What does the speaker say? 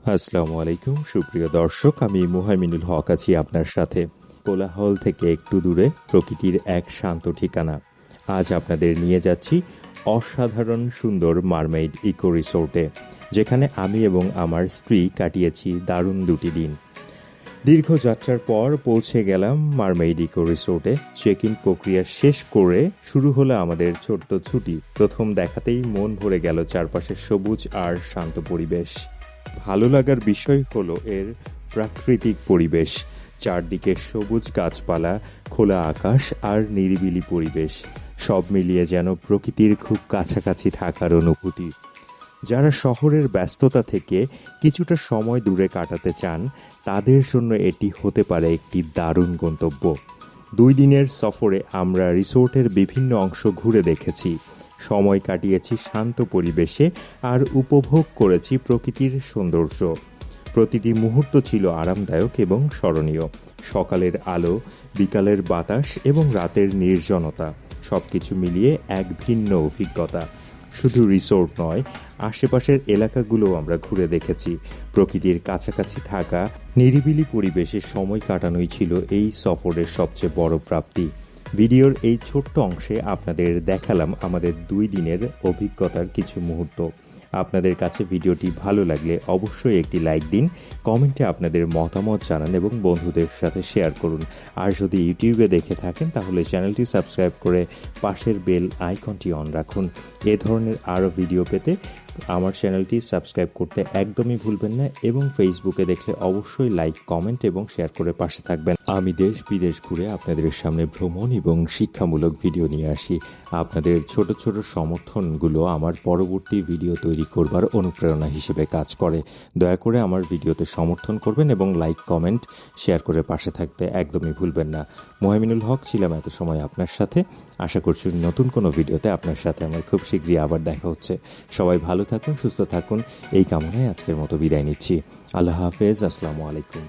আসসালামু আলাইকুম সুপ্রিয় দর্শক, আমি মুহাইমিনুল হক আছি আপনার সাথে। কোলাহল থেকে একটু দূরে প্রকৃতির এক শান্ত ঠিকানা। আজ আপনাদের নিয়ে যাচ্ছি অসাধারণ সুন্দর মারমেইড ইকো রিসোর্টে, যেখানে আমি এবং আমার স্ত্রী কাটিয়েছি দারুণ দুটি দিন। দীর্ঘ যাত্রার পর পৌঁছে গেলাম মারমেইড ইকো রিসোর্টে। চেক ইন প্রক্রিয়া শেষ করে শুরু হলো আমাদের ছোট্ট ছুটি। প্রথম দেখাতেই মন ভরে গেল চারপাশে সবুজ আর শান্ত পরিবেশ। ভালো লাগার বিষয় হলো এর প্রাকৃতিক পরিবেশ। চারদিকে সবুজ গাছপালা, খোলা আকাশ আর নিরিবিলি পরিবেশ, সব মিলিয়ে যেন প্রকৃতির খুব কাছাকাছি থাকার অনুভূতি। যারা শহরের ব্যস্ততা থেকে কিছুটা সময় দূরে কাটাতে চান, তাদের জন্য এটি হতে পারে একটি দারুণ গন্তব্য। 2 দিনের সফরে আমরা রিসোর্টের বিভিন্ন অংশ ঘুরে দেখেছি, সময় কাটিয়েছি শান্ত পরিবেশে আর উপভোগ করেছি প্রকৃতির সৌন্দর্য। প্রতিটি মুহূর্ত ছিল আরামদায়ক এবং স্মরণীয়। সকালের আলো, বিকালের বাতাস এবং রাতের নির্জনতা, সবকিছু মিলিয়ে এক ভিন্ন অভিজ্ঞতা। শুধু রিসোর্ট নয়, আশেপাশের এলাকাগুলোও আমরা ঘুরে দেখেছি। প্রকৃতির কাছাকাছি থাকা, নিরিবিলি পরিবেশে সময় কাটানোই ছিল এই সফরের সবচেয়ে বড় প্রাপ্তি। ভিডিওর এই ছোট্ট অংশে আপনাদের দেখালাম আমাদের 2 দিনের অভিজ্ঞতার কিছু মুহূর্ত। আপনাদের কাছে ভিডিওটি ভালো লাগলে অবশ্যই একটি লাইক দিন, কমেন্টে আপনাদের মতামত জানান এবং বন্ধুদের সাথে শেয়ার করুন। আর যদি ইউটিউবে দেখে থাকেন তাহলে চ্যানেলটি সাবস্ক্রাইব করে পাশের বেল আইকনটি অন রাখুন। এ ধরনের আরও ভিডিও পেতে আমার চ্যানেলটি সাবস্ক্রাইব করতে একদমই ভুলবেন না এবং ফেসবুকে দেখলে অবশ্যই লাইক, কমেন্ট এবং শেয়ার করে পাশে থাকবেন। আমি দেশ বিদেশ ঘুরে আপনাদের সামনে ভ্রমণ এবং শিক্ষামূলক ভিডিও নিয়ে আসি। আপনাদের ছোট ছোট সমর্থনগুলো আমার পরবর্তী ভিডিও তৈরি করবার অনুপ্রেরণা হিসেবে কাজ করে। দয়া করে আমার ভিডিওতে সমর্থন করবেন এবং লাইক, কমেন্ট, শেয়ার করে পাশে থাকতে একদমই ভুলবেন না। মুহাইমিনুল হক ছিলাম এত সময় আপনার সাথে। আশা করছি নতুন কোনো ভিডিওতে আপনার সাথে আমার খুব শীঘ্রই আবার দেখা হচ্ছে। সবাই ভালো থাকুন, সুস্থ থাকুন, এই কামনায় আজকের মতো বিদায় নিচ্ছি। আল্লাহ হাফেজ। আসসালামু আলাইকুম।